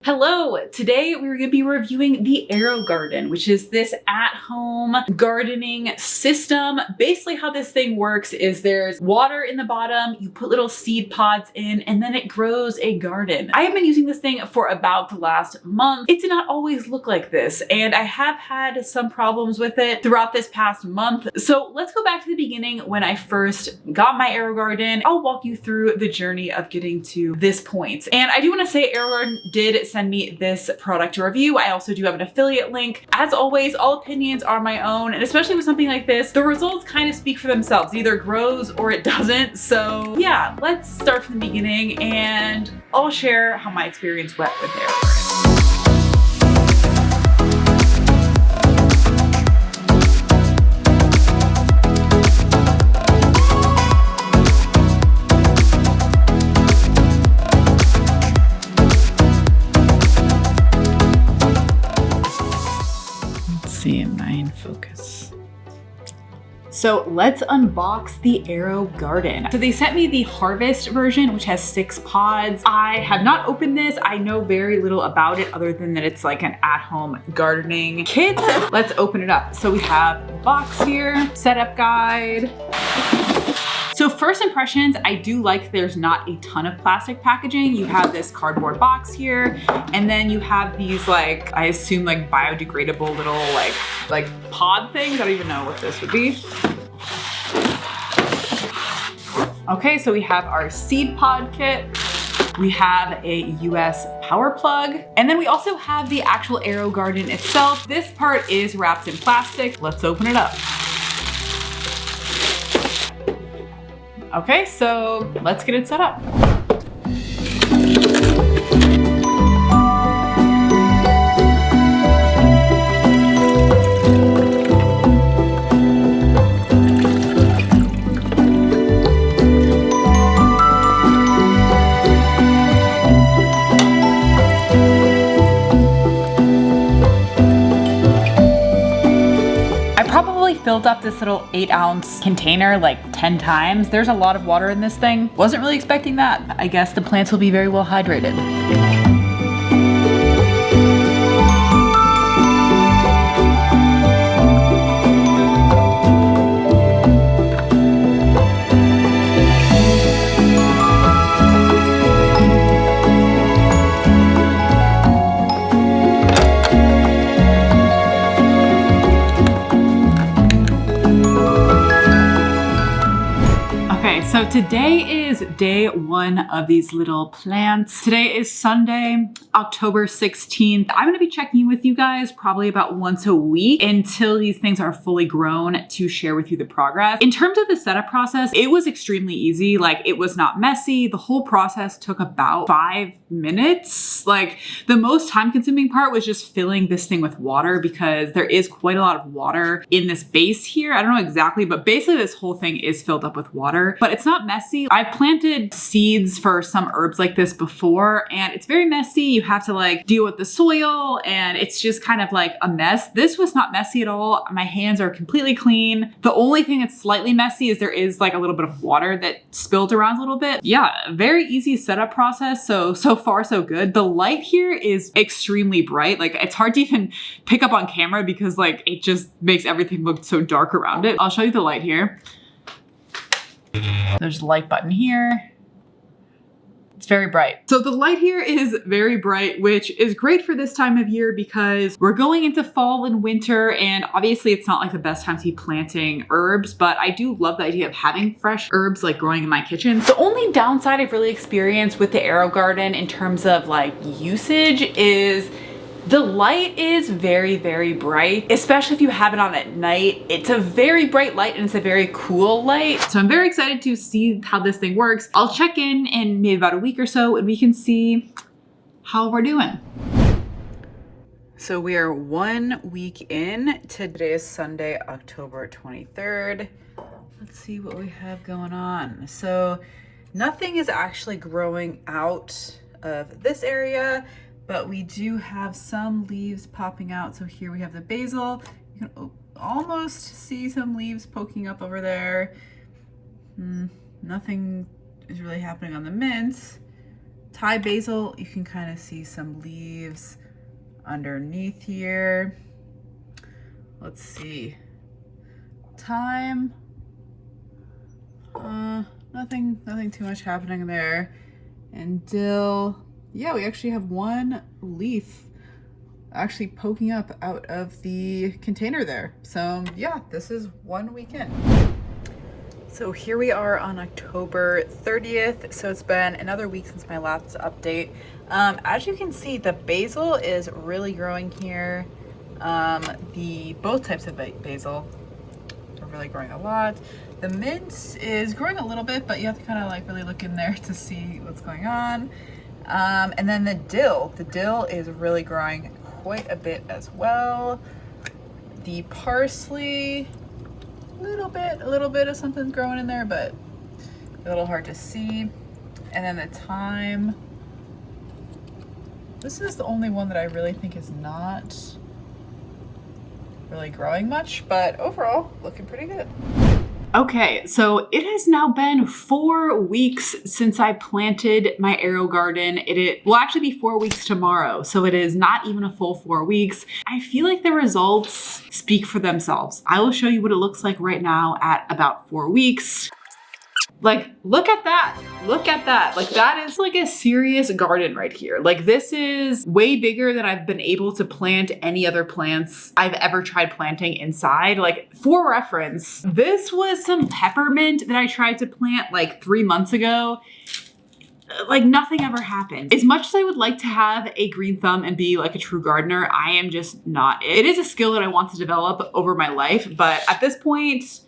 Hello, today we're going to be reviewing the AeroGarden, which is this at-home gardening system. Basically how this thing works is there's water in the bottom, you put little seed pods in, and then it grows a garden. I have been using this thing for about the last month. It did not always look like this, and I have had some problems with it throughout this past month. So let's go back to the beginning when I first got my AeroGarden. I'll walk you through the journey of getting to this point. And I do want to say AeroGarden did send me this product to review. I also do have an affiliate link. As always, all opinions are my own, and especially with something like this, the results kind of speak for themselves. It either grows or it doesn't. So yeah, let's start from the beginning and I'll share how my experience went with AeroGarden. Focus. So let's unbox the AeroGarden. So they sent me the Harvest version, which has 6 pods. I have not opened this. I know very little about it other than that it's like an at-home gardening kit. Let's open it up. So we have the box here, setup guide. So first impressions, I do like there's not a ton of plastic packaging. You have this cardboard box here, and then you have these like, I assume like biodegradable little like pod things. I don't even know what this would be. Okay, so we have our seed pod kit. We have a US power plug, and then we also have the actual AeroGarden itself. This part is wrapped in plastic. Let's open it up. Okay, so let's get it set up. Filled up this little 8-ounce container like 10 times. There's a lot of water in this thing. Wasn't really expecting that. I guess the plants will be very well hydrated. So today is day 1 of these little plants. Today is Sunday, October 16th. I'm gonna be checking in with you guys probably about once a week until these things are fully grown to share with you the progress. In terms of the setup process, it was extremely easy. Like, it was not messy. The whole process took about 5 minutes. Like, the most time consuming part was just filling this thing with water because there is quite a lot of water in this base here. I don't know exactly, but basically this whole thing is filled up with water, but it's not messy. I've planted seeds for some herbs like this before, and it's very messy. You have to like deal with the soil, and it's just kind of like a mess. This was not messy at all. My hands are completely clean. The only thing that's slightly messy is there is like a little bit of water that spilled around a little bit. Yeah, very easy setup process. So far so good. The light here is extremely bright. Like, it's hard to even pick up on camera because like it just makes everything look so dark around it. I'll show you the light here. There's a light button here. It's very bright. So the light here is very bright, which is great for this time of year because we're going into fall and winter, and obviously it's not like the best time to be planting herbs, but I do love the idea of having fresh herbs like growing in my kitchen. The only downside I've really experienced with the AeroGarden in terms of like usage is the light is very, very bright, especially if you have it on at night. It's a very bright light and it's a very cool light. So I'm very excited to see how this thing works. I'll check in maybe about a week or so and we can see how we're doing. So we are 1 week in. Today is Sunday, October 23rd. Let's see what we have going on. So nothing is actually growing out of this area, but we do have some leaves popping out. So here we have the basil. You can almost see some leaves poking up over there. Nothing is really happening on the mint. Thai basil, you can kind of see some leaves underneath here. Let's see. Thyme. Nothing too much happening there. And dill. Yeah, we actually have one leaf actually poking up out of the container there. So yeah, this is 1 week in. So here we are on October 30th. So it's been another week since my last update. As you can see, the basil is really growing here. Both types of basil are really growing a lot. The mint is growing a little bit, but you have to kind of like really look in there to see what's going on. And then the dill is really growing quite a bit as well. The parsley, a little bit of something's growing in there, but a little hard to see. And then the thyme. This is the only one that I really think is not really growing much, but overall looking pretty good. Okay, so it has now been 4 weeks since I planted my AeroGarden. It will actually be 4 weeks tomorrow, so it is not even a full 4 weeks. I feel like the results speak for themselves. I will show you what it looks like right now at about 4 weeks. Like, look at that. Look at that. Like, that is like a serious garden right here. Like, this is way bigger than I've been able to plant any other plants I've ever tried planting inside. Like, for reference, this was some peppermint that I tried to plant like 3 months ago. Like, nothing ever happened. As much as I would like to have a green thumb and be like a true gardener, I am just not. It is a skill that I want to develop over my life, but at this point,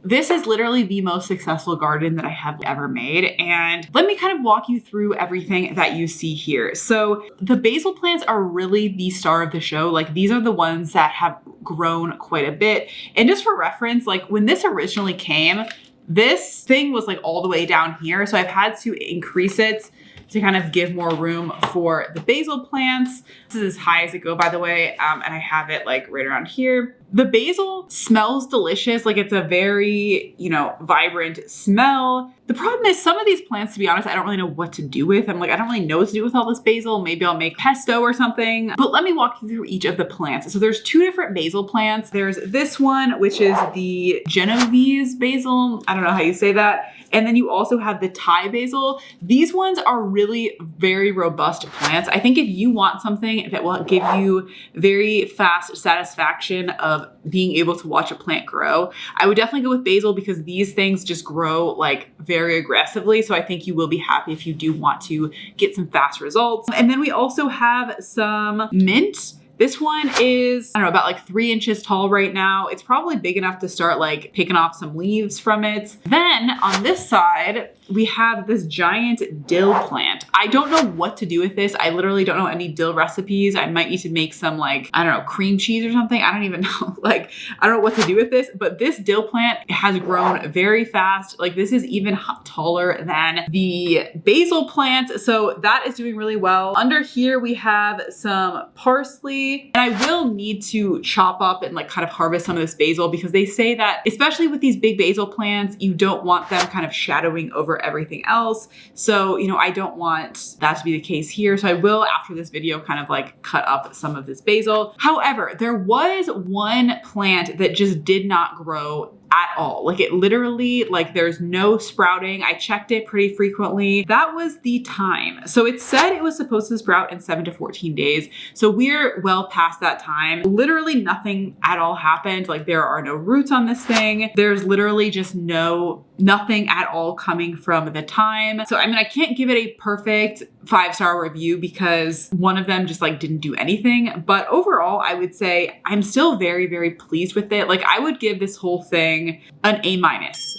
this is literally the most successful garden that I have ever made. And let me kind of walk you through everything that you see here. So the basil plants are really the star of the show. Like, these are the ones that have grown quite a bit. And just for reference, like when this originally came, this thing was like all the way down here. So I've had to increase it to kind of give more room for the basil plants. This is as high as it go, by the way. And I have it like right around here. The basil smells delicious. Like, it's a very, vibrant smell. The problem is some of these plants, to be honest, I don't really know what to do with. I'm like, I don't really know what to do with all this basil. Maybe I'll make pesto or something. But let me walk you through each of the plants. So there's 2 different basil plants. There's this one, which is the Genovese basil. I don't know how you say that. And then you also have the Thai basil. These ones are really very robust plants. I think if you want something that will give you very fast satisfaction of being able to watch a plant grow, I would definitely go with basil because these things just grow like very aggressively. So I think you will be happy if you do want to get some fast results. And then we also have some mint. This one is, I don't know, about like 3 inches tall right now. It's probably big enough to start like picking off some leaves from it. Then on this side, we have this giant dill plant. I don't know what to do with this. I literally don't know any dill recipes. I might need to make some like, I don't know, cream cheese or something. I don't even know. Like, I don't know what to do with this, but this dill plant has grown very fast. Like, this is even taller than the basil plant. So that is doing really well. Under here, we have some parsley, and I will need to chop up and like kind of harvest some of this basil because they say that, especially with these big basil plants, you don't want them kind of shadowing over everything else. So, I don't want that to be the case here. So I will, after this video, kind of like cut up some of this basil. However, there was one plant that just did not grow at all. Like, it literally, like, there's no sprouting. I checked it pretty frequently. That was the thyme. So it said it was supposed to sprout in 7 to 14 days. So we're well past that time. Literally nothing at all happened. Like, there are no roots on this thing. There's literally just nothing at all coming from the thyme. So, I mean, I can't give it a perfect 5-star review because one of them just like didn't do anything. But overall, I would say I'm still very, very pleased with it. Like, I would give this whole thing an A-.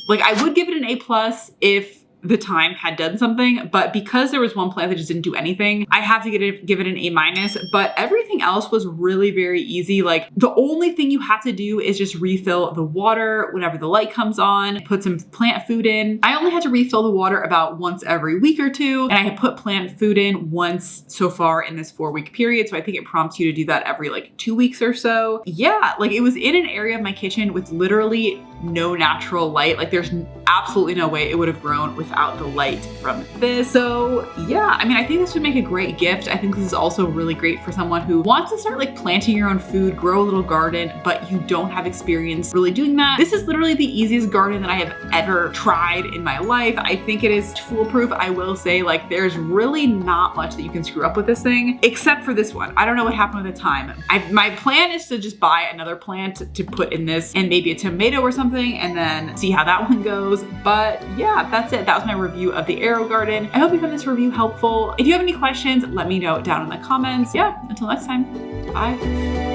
Like, I would give it an A+ if the thyme had done something, but because there was one plant that just didn't do anything, I have to give it an A-. But everything else was really very easy. Like, the only thing you have to do is just refill the water whenever the light comes on, put some plant food in. I only had to refill the water about once every week or 2, and I had put plant food in once so far in this 4-week period. So I think it prompts you to do that every like 2 weeks or so. Yeah, like, it was in an area of my kitchen with literally no natural light. Like there's absolutely no way it would have grown without the light from this. So yeah, I mean, I think this would make a great gift. I think this is also really great for someone who wants to start like planting your own food, grow a little garden, but you don't have experience really doing that. This is literally the easiest garden that I have ever tried in my life. I think it is foolproof. I will say, like, there's really not much that you can screw up with this thing, except for this one. I don't know what happened with the time. My plan is to just buy another plant to put in this and maybe a tomato or something, and then see how that one goes. But yeah, that's it. That was my review of the AeroGarden. I hope you found this review helpful. If you have any questions, let me know down in the comments. Yeah, until next time, bye.